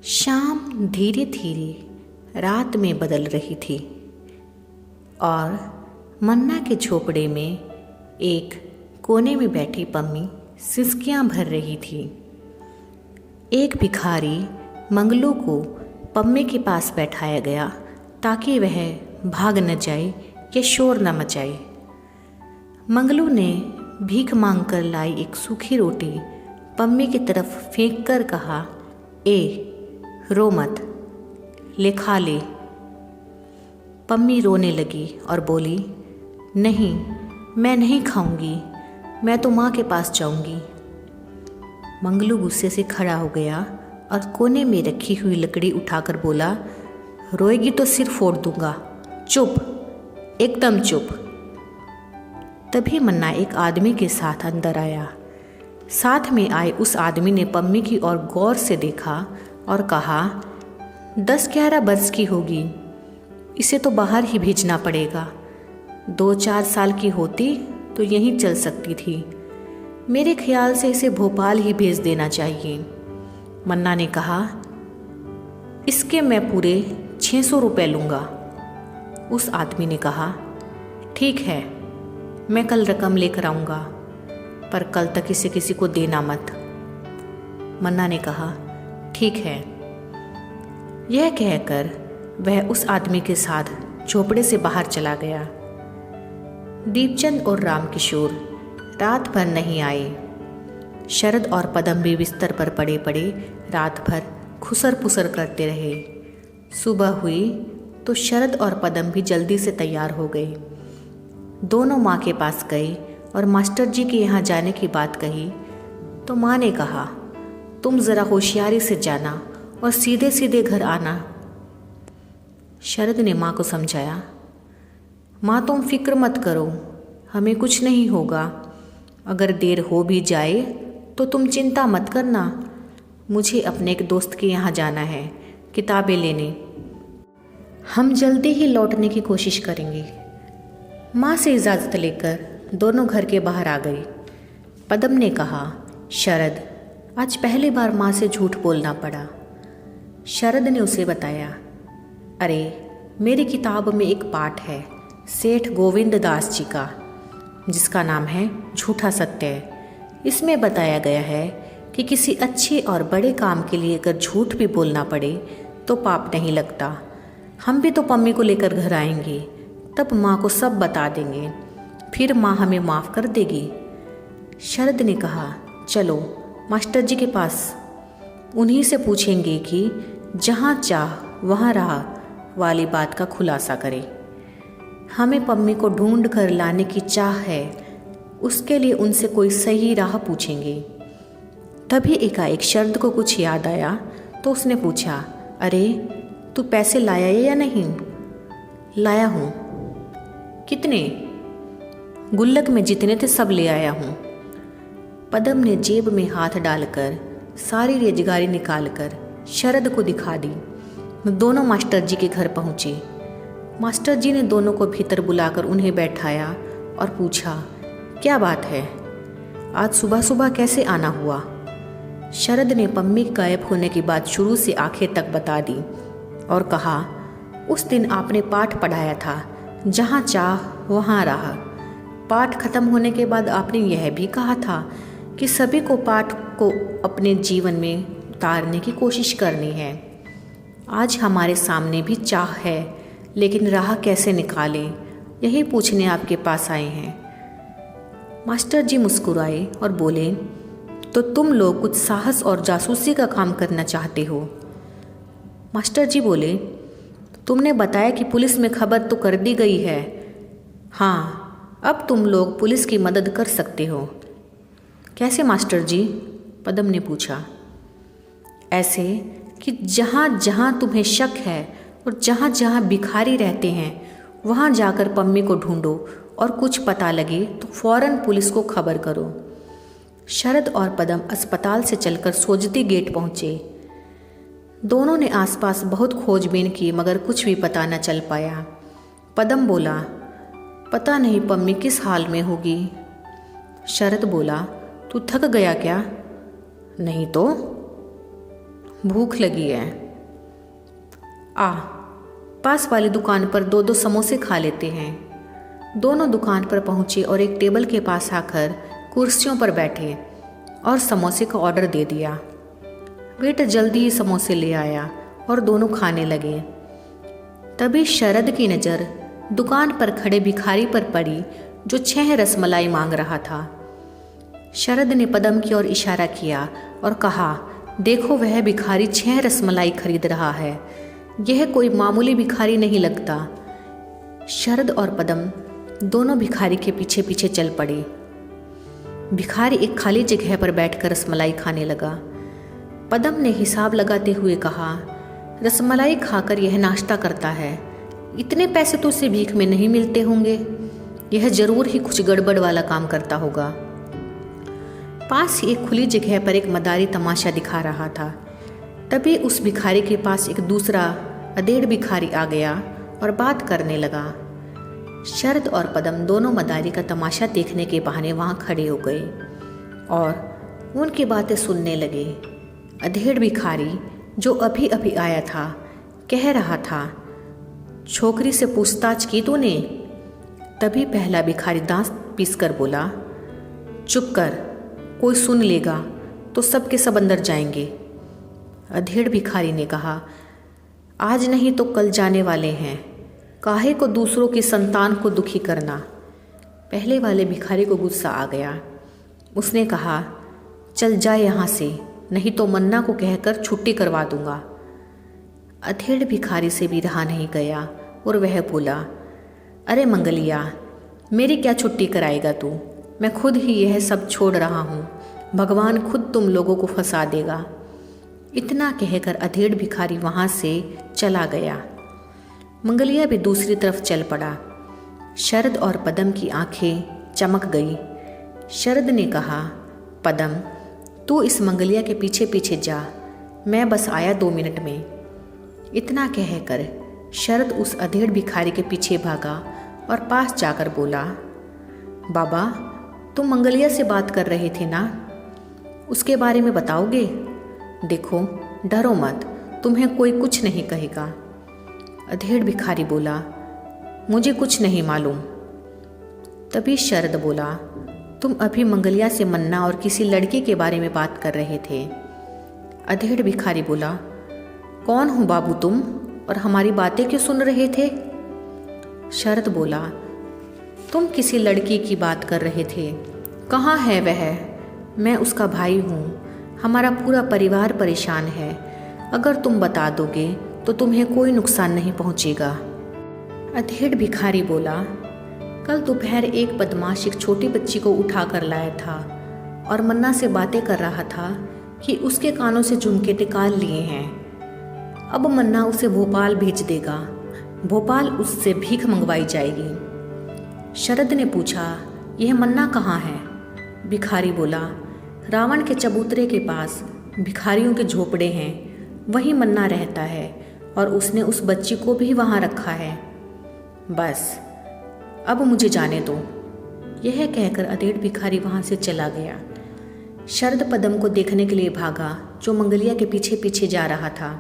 शाम धीरे धीरे रात में बदल रही थी और मन्ना के झोपड़े में एक कोने में बैठी पम्मी सिसकियां भर रही थी। एक भिखारी मंगलू को पम्मी के पास बैठाया गया ताकि वह भाग न जाए या शोर न मचाए। मंगलू ने भीख मांगकर लाई एक सूखी रोटी पम्मी की तरफ फेंक कर कहा, ए रो मत, ले खा ले। पम्मी रोने लगी और बोली, नहीं, मैं नहीं खाऊंगी, मैं तो माँ के पास जाऊंगी। मंगलू गुस्से से खड़ा हो गया और कोने में रखी हुई लकड़ी उठाकर बोला, रोएगी तो सिर फोड़ दूंगा, चुप, एकदम चुप। तभी मन्ना एक आदमी के साथ अंदर आया। साथ में आए उस आदमी ने पम्मी की ओर गौर से देखा और कहा, 10-11 वर्ष की होगी, इसे तो बाहर ही भेजना पड़ेगा। 2-4 साल की होती तो यहीं चल सकती थी। मेरे ख्याल से इसे भोपाल ही भेज देना चाहिए। मन्ना ने कहा, इसके मैं पूरे 600 रुपये लूँगा। उस आदमी ने कहा, ठीक है, मैं कल रकम लेकर आऊँगा, पर कल तक इसे किसी को देना मत। मन्ना ने कहा, ठीक है। यह कहकर वह उस आदमी के साथ झोपड़े से बाहर चला गया। दीपचंद और रामकिशोर रात भर नहीं आए। शरद और पदम भी बिस्तर पर पड़े पड़े रात भर खुसर पुसर करते रहे। सुबह हुई तो शरद और पदम भी जल्दी से तैयार हो गए। दोनों माँ के पास गए और मास्टर जी के यहाँ जाने की बात कही तो माँ ने कहा, तुम ज़रा होशियारी से जाना और सीधे सीधे घर आना। शरद ने माँ को समझाया, माँ तुम फिक्र मत करो, हमें कुछ नहीं होगा। अगर देर हो भी जाए तो तुम चिंता मत करना। मुझे अपने एक दोस्त के यहाँ जाना है किताबें लेने। हम जल्दी ही लौटने की कोशिश करेंगे। माँ से इजाज़त लेकर दोनों घर के बाहर आ गई। पदम ने कहा, शरद, आज पहली बार माँ से झूठ बोलना पड़ा। शरद ने उसे बताया, अरे मेरी किताब में एक पाठ है सेठ गोविंद दास जी का, जिसका नाम है झूठा सत्य। इसमें बताया गया है कि किसी अच्छे और बड़े काम के लिए अगर झूठ भी बोलना पड़े तो पाप नहीं लगता। हम भी तो पम्मी को लेकर घर आएंगे, तब माँ को सब बता देंगे, फिर माँ हमें माफ़ कर देगी। शरद ने कहा, चलो मास्टर जी के पास, उन्हीं से पूछेंगे कि जहाँ चाह वहाँ रहा वाली बात का खुलासा करें। हमें पम्मी को ढूंढ कर लाने की चाह है, उसके लिए उनसे कोई सही राह पूछेंगे। तभी एकाएक शरद को कुछ याद आया तो उसने पूछा, अरे तू पैसे लाया है या नहीं? लाया हूँ। कितने? गुल्लक में जितने थे सब ले आया हूँ। पदम ने जेब में हाथ डालकर सारी रेजगारी निकालकर शरद को दिखा दी। दोनों मास्टर जी के घर पहुँचे। मास्टर जी ने दोनों को भीतर बुलाकर उन्हें बैठाया और पूछा, क्या बात है, आज सुबह सुबह कैसे आना हुआ? शरद ने पम्मी गायब होने की बात शुरू से आखिर तक बता दी और कहा, उस दिन आपने पाठ पढ़ाया था, जहाँ चाह वहाँ रहा। पाठ खत्म होने के बाद आपने यह भी कहा था कि सभी को पाठ को अपने जीवन में उतारने की कोशिश करनी है। आज हमारे सामने भी चाह है, लेकिन राह कैसे निकालें, यही पूछने आपके पास आए हैं। मास्टर जी मुस्कुराए और बोले, तो तुम लोग कुछ साहस और जासूसी का काम करना चाहते हो? मास्टर जी बोले, तुमने बताया कि पुलिस में खबर तो कर दी गई है। हाँ, अब तुम लोग पुलिस की मदद कर सकते हो। कैसे मास्टर जी? पदम ने पूछा। ऐसे कि जहाँ जहाँ तुम्हें शक है और जहाँ जहाँ भिखारी रहते हैं वहाँ जाकर पम्मी को ढूंढो और कुछ पता लगे तो फौरन पुलिस को खबर करो। शरद और पदम अस्पताल से चलकर सोजती गेट पहुँचे। दोनों ने आसपास बहुत खोजबीन की मगर कुछ भी पता न चल पाया। पदम बोला, पता नहीं पम्मी किस हाल में होगी। शरद बोला, तू थक गया क्या? नहीं तो। भूख लगी है। आ, पास वाली दुकान पर 2-2 समोसे खा लेते हैं। दोनों दुकान पर पहुँचे और एक टेबल के पास आकर कुर्सियों पर बैठे और समोसे का ऑर्डर दे दिया। वेटर जल्दी ही समोसे ले आया और दोनों खाने लगे। तभी शरद की नज़र दुकान पर खड़े भिखारी पर पड़ी जो 6 रसमलाई मांग रहा था। शरद ने पदम की ओर इशारा किया और कहा, देखो वह भिखारी 6 रसमलाई खरीद रहा है। यह कोई मामूली भिखारी नहीं लगता। शरद और पदम दोनों भिखारी के पीछे पीछे चल पड़े। भिखारी एक खाली जगह पर बैठकर रसमलाई खाने लगा। पदम ने हिसाब लगाते हुए कहा, रसमलाई खाकर यह नाश्ता करता है, इतने पैसे तो उसे भीख में नहीं मिलते होंगे। यह जरूर ही कुछ गड़बड़ वाला काम करता होगा। पास ही एक खुली जगह पर एक मदारी तमाशा दिखा रहा था। तभी उस भिखारी के पास एक दूसरा अधेड़ भिखारी आ गया और बात करने लगा। शरद और पदम दोनों मदारी का तमाशा देखने के बहाने वहाँ खड़े हो गए और उनकी बातें सुनने लगे। अधेड़ भिखारी जो अभी अभी आया था कह रहा था, छोकरी से पूछताछ की तूने? तभी पहला भिखारी दांत पीसकर बोला, चुप कर, कोई सुन लेगा तो सब के सब अंदर जाएंगे। अधेड़ भिखारी ने कहा, आज नहीं तो कल जाने वाले हैं, काहे को दूसरों की संतान को दुखी करना। पहले वाले भिखारी को गुस्सा आ गया। उसने कहा, चल जा यहाँ से, नहीं तो मन्ना को कहकर छुट्टी करवा दूंगा। अधेड़ भिखारी से भी रहा नहीं गया और वह बोला, अरे मंगलिया, मेरी क्या छुट्टी कराएगा तू? मैं खुद ही यह सब छोड़ रहा हूँ, भगवान खुद तुम लोगों को फंसा देगा। इतना कहकर अधेड़ भिखारी वहाँ से चला गया। मंगलिया भी दूसरी तरफ चल पड़ा। शरद और पदम की आंखें चमक गई। शरद ने कहा, पदम तू इस मंगलिया के पीछे पीछे जा, मैं बस आया 2 मिनट में। इतना कहकर शरद उस अधेड़ भिखारी के पीछे भागा और पास जाकर बोला, बाबा तुम मंगलिया से बात कर रहे थे ना, उसके बारे में बताओगे? देखो डरो मत, तुम्हें कोई कुछ नहीं कहेगा। अधेड़ भिखारी बोला, मुझे कुछ नहीं मालूम। तभी शरद बोला, तुम अभी मंगलिया से मन्ना और किसी लड़के के बारे में बात कर रहे थे। अधेड़ भिखारी बोला, कौन हो बाबू तुम और हमारी बातें क्यों सुन रहे थे? शरद बोला, तुम किसी लड़की की बात कर रहे थे, कहाँ है वह? मैं उसका भाई हूँ, हमारा पूरा परिवार परेशान है। अगर तुम बता दोगे तो तुम्हें कोई नुकसान नहीं पहुँचेगा। अधेड़ भिखारी बोला, कल दोपहर एक बदमाश एक छोटी बच्ची को उठा कर लाया था और मन्ना से बातें कर रहा था कि उसके कानों से झुमके निकाल लिए हैं। अब मन्ना उसे भोपाल भेज देगा, भोपाल उससे भीख मंगवाई जाएगी। शरद ने पूछा, यह मन्ना कहाँ है? भिखारी बोला, रावण के चबूतरे के पास भिखारियों के झोपड़े हैं, वहीं मन्ना रहता है और उसने उस बच्ची को भी वहाँ रखा है। बस अब मुझे जाने दो। यह कहकर अधेड़ भिखारी वहाँ से चला गया। शरद पदम को देखने के लिए भागा जो मंगलिया के पीछे पीछे जा रहा था।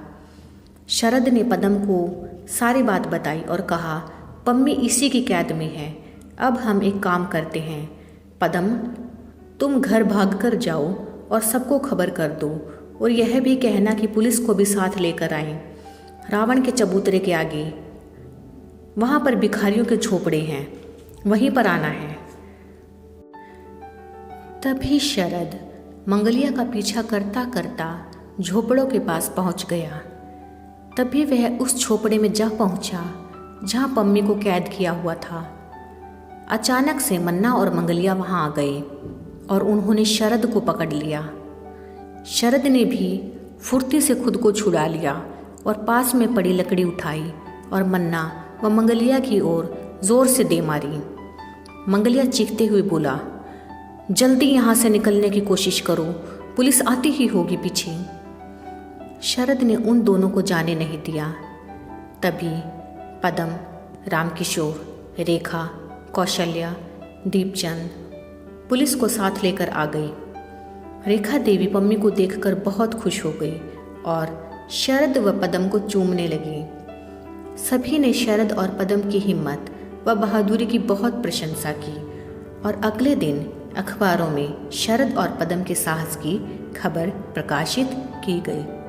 शरद ने पदम को सारी बात बताई और कहा, पम्मी इसी की कैद में है। अब हम एक काम करते हैं, पदम तुम घर भाग कर जाओ और सबको खबर कर दो और यह भी कहना कि पुलिस को भी साथ लेकर आएं। रावण के चबूतरे के आगे वहाँ पर भिखारियों के झोपड़े हैं, वहीं पर आना है। तभी शरद मंगलिया का पीछा करता करता झोपड़ों के पास पहुँच गया। तभी वह उस झोपड़े में जा पहुँचा जहाँ पम्मी को कैद किया हुआ था। अचानक से मन्ना और मंगलिया वहाँ आ गए और उन्होंने शरद को पकड़ लिया। शरद ने भी फुर्ती से खुद को छुड़ा लिया और पास में पड़ी लकड़ी उठाई और मन्ना व मंगलिया की ओर जोर से दे मारी। मंगलिया चीखते हुए बोला, जल्दी यहाँ से निकलने की कोशिश करो, पुलिस आती ही होगी पीछे। शरद ने उन दोनों को जाने नहीं दिया। तभी पदम, रामकिशोर, रेखा, कौशल्या, दीपचंद पुलिस को साथ लेकर आ गई। रेखा देवी पम्मी को देखकर बहुत खुश हो गई और शरद व पद्म को चूमने लगी। सभी ने शरद और पद्म की हिम्मत व बहादुरी की बहुत प्रशंसा की और अगले दिन अखबारों में शरद और पद्म के साहस की खबर प्रकाशित की गई।